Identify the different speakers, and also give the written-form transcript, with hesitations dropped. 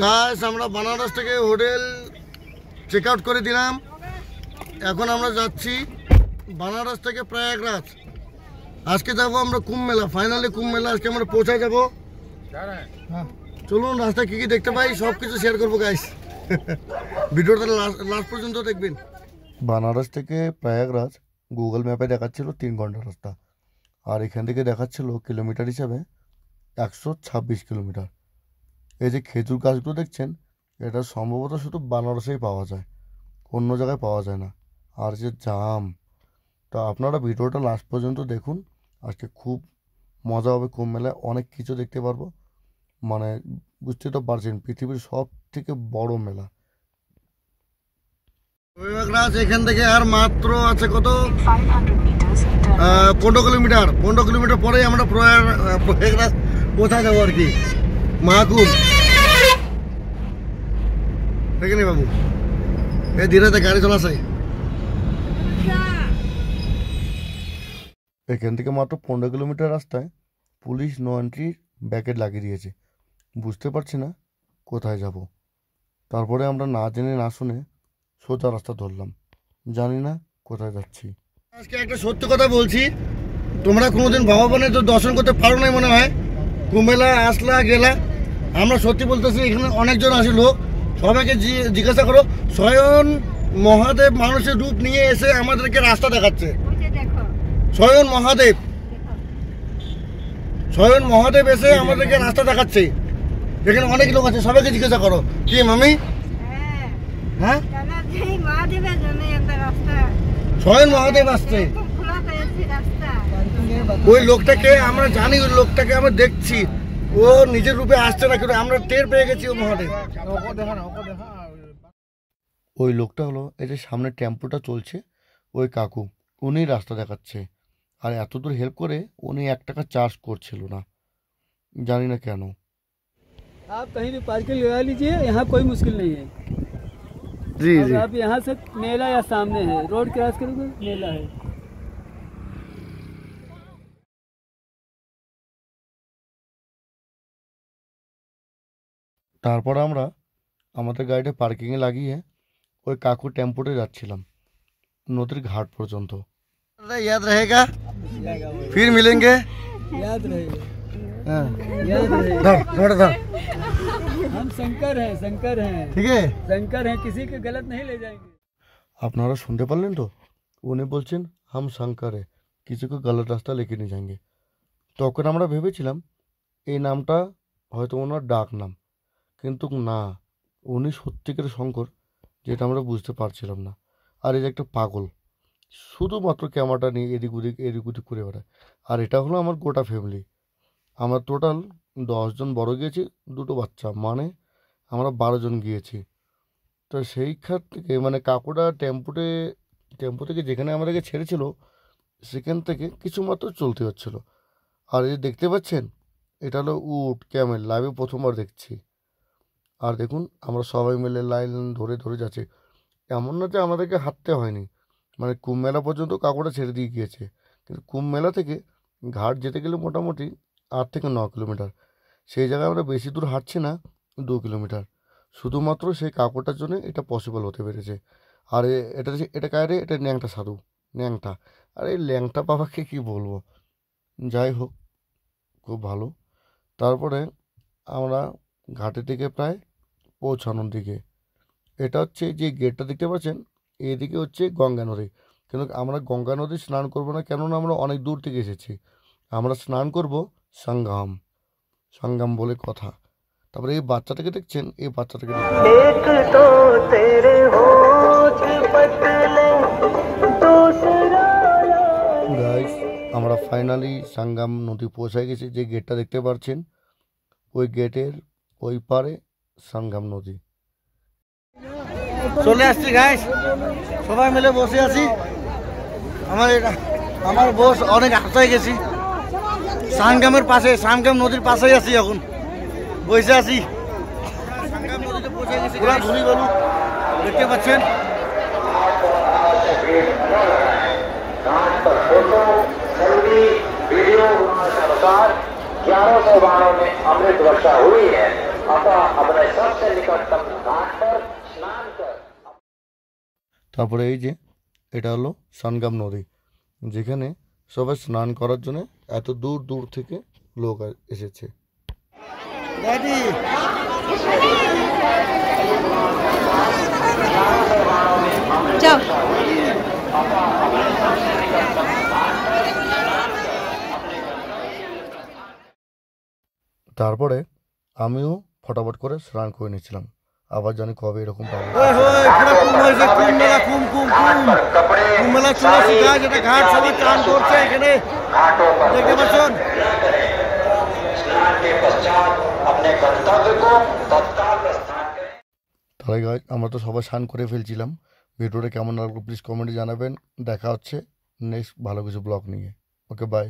Speaker 1: Guys আমরা বানারস থেকে hotel check out করে দিলাম। এখন আমরা যাচ্ছি বানারস থেকে প্রয়াগরাজ। আজকে যাব আমরা কুম্ভ মেলা, ফাইনালি কুম্ভ মেলা আজকে আমরা পৌঁছায় যাব। চলুন রাস্তায় কী কী দেখতে পাই সব কিছু শেয়ার করবো গাইস। ভিডিওটা লাস্ট পর্যন্ত দেখবেন। বানারস থেকে প্রয়াগরাজ গুগল ম্যাপে দেখাচ্ছিল 3 ঘন্টা রাস্তা, আর এখান থেকে দেখাচ্ছিল কিলোমিটার হিসাবে 126 কিলোমিটার। এই যে খেজুর গাছগুলো দেখছেন, এটা সম্ভবত শুধু বানারসেই পাওয়া যায়, অন্য জায়গায় পাওয়া যায় না। আর যে জাম, তো আপনারা ভিডিওটা লাস্ট পর্যন্ত দেখুন। আজকে খুব মজা হবে, কুম্ভ মেলায় অনেক কিছু দেখতে পারবো। মানে বুঝতে তো পারছেন, পৃথিবীর সব থেকে বড় মেলা প্রয়াগরাজ। এখান থেকে আর মাত্র আছে কত, 15 কিলোমিটার। 15 কিলোমিটার পরেই আমরা প্রয়াগরাজ কোথায় যাবো আর কি, মহাকুম্ভ। দেখেনি বাবু, এই ধীরে গাড়ি চলাছে। এখান থেকে মাত্র 15 কিলোমিটার রাস্তায় পুলিশ নো এন্ট্রির ব্যাকেট লাগিয়ে দিয়েছে। বুঝতে পারছি না কোথায় যাব। তারপরে আমরা না জেনে না শুনে সোজা রাস্তা ধরলাম, জানি না কোথায় যাচ্ছি। আজকে একটা সত্য কথা বলছি, তোমরা কোনোদিন ভগবানের তো দর্শন করতে পারো নাই মনে হয়। কুম্ভ মেলা আসলা গেলা, আমরা সত্যি বলতেছি এখানে অনেকজন আসে লোক। সবাইকে জিজ্ঞাসা করো, স্বয়ং মহাদেব মানুষের রূপ নিয়ে এসে আমাদেরকে রাস্তা দেখাচ্ছে। স্বয়ং মহাদেব এসে আমাদেরকে রাস্তা দেখাচ্ছে। এখানে অনেক লোক আছে, সবাইকে জিজ্ঞাসা করো। কি মামি? হ্যাঁ, স্বয়ং মহাদেব আসছে। ওই লোকটাকে আমরা জানি, ওই লোকটাকে আমরা দেখছি, ও নিজের রূপে আসছে না, কিন্তু আমরা টের পেয়ে গেছি ও মহাদেব। ওই লোকটা হলো এই যে সামনে টেম্পোটা চলছে, ওই কাকু, উনি রাস্তা দেখাচ্ছে। আর এত দূর হেল্প করে উনি 1 টাকা চার্জ করছিল না, জানি না কেন।
Speaker 2: आप कहीं भी पार्किंग लगा लीजिए, यहाँ कोई मुश्किल नहीं है।
Speaker 1: जी जी,
Speaker 2: आप यहाँ से मेला या सामने है, रोड क्रॉस करोगे मेला है।
Speaker 1: তারপর আমরা আমাদের গাড়িটা পার্কিংয়ে লাগিয়ে ওই কাকু টেম্পোতে যাচ্ছিলাম নদীর ঘাট পর্যন্ত। याद रहेगा, फिर मिलेंगे,
Speaker 2: याद रहेगा,
Speaker 1: याद रहेगा।
Speaker 2: हम शंकर हैं,
Speaker 1: ठीक है,
Speaker 2: शंकर हैं, किसी के गलत नहीं ले जाएंगे।
Speaker 1: আপনারা শুনতে পারলেন তো, উনি বলছেন হাম শঙ্কর है, किसी को गलत रास्ता लेके नहीं जाएंगे। তখন আমরা ভেবেছিলাম এই নামটা হয়তো ওনার ডাক নাম, কিন্তু না, উনি সত্যিকারের শঙ্কর, যেটা আমরা বুঝতে পারছিলাম না। আর এই যে একটা পাগল, শুধুমাত্র ক্যামেরাটা নিয়ে এদিক ওদিক করে বেড়ায়। আর এটা হলো আমার গোটা ফ্যামিলি। আমরা টোটাল 10 জন বড় গিয়েছি, 2টো বাচ্চা, মানে আমরা 12 জন গিয়েছি। তো সেইখান থেকে মানে কাকুটা টেম্পো থেকে যেখানে আমাদেরকে ছেড়েছিল সেখান থেকে কিছু মাত্র চলতে হচ্ছিল। আর এই দেখতে পাচ্ছেন, এটা হলো উট ক্যামেল, লাইভে প্রথমবার দেখছি। আর দেখুন আমরা সবাই মিলে লাইন ধরে যাচ্ছি। এমন না যে আমাদেরকে হাঁটতে হয়নি, মানে কুম্ভ মেলা পর্যন্ত কাকুটা ছেড়ে দিয়ে গিয়েছে। কিন্তু কুম্ভ মেলা থেকে ঘাট যেতে গেলে মোটামুটি 8 থেকে 9 কিলোমিটার। সেই জায়গায় আমরা বেশি দূর হাঁটছি না, 2 কিলোমিটার। শুধুমাত্র সেই কাকুটার জন্য এটা পসিবল হতে পেরেছে। আর এটা কায়রে, এটা ন্যাংটা সাধু, ন্যাংটা। আর এই ল্যাংটা বাবাকে কি বলবো, যাই হোক খুব ভালো। তারপরে আমরা ঘাটের দিকে প্রায় পৌঁছানোর দিকে, এটা হচ্ছে যে গেটটা দেখতে পাচ্ছেন, এদিকে হচ্ছে গঙ্গা নদী। কিন্তু আমরা গঙ্গা নদী স্নান করবো না, কেননা আমরা অনেক দূর থেকে এসেছি। আমরা স্নান করব সঙ্গম বলে কথা। তারপরে এই বাচ্চাটাকে দেখছেন, এই বাচ্চাটাকে গাইস, আমরা ফাইনালি সঙ্গম নদী পৌঁছায় গেছি। যে গেটটা দেখতে পাচ্ছেন, ওই গেটের ওই পারে সঙ্গম নদী। চলে আসছি গাইস, সবাই মিলে বসে আছি। আমার বস অনেক আশায় গেছি, সঙ্গমের পাশে, সঙ্গম নদীর পাশেই আছি, এখন বসে আছি। সঙ্গম নদীতে পৌঁছে গেছি, ঘুরি বলু দেখতে পাচ্ছেন। वीडियो अनुसार 1112 में अमृत वर्षा हुई है। अतः अपने सबसे তারপরে এই যে এটা হলো সানগাম নদী, যেখানে সবাই স্নান করার জন্য এত দূর দূর থেকে লোক এসেছে।
Speaker 3: যাও।
Speaker 1: তারপরে আমিও ফটাফট করে স্নান করে নিয়েছিলাম, আবার জানি কবে এরকম পাবো।
Speaker 4: কুম্ভমেলা চলে এসেছে, যেটা ঘাট সবাই চান করছে এখানে দেখতে পাচ্ছেন।
Speaker 1: তাহলে গাইজ আমরা তো সবাই স্নান করে ফেলছিলাম। ভিডিওটা কেমন লাগলো প্লিজ কমেন্টে জানাবেন। দেখা হচ্ছে নেক্সট ভালো কিছু ব্লগ নিয়ে। Okay bye.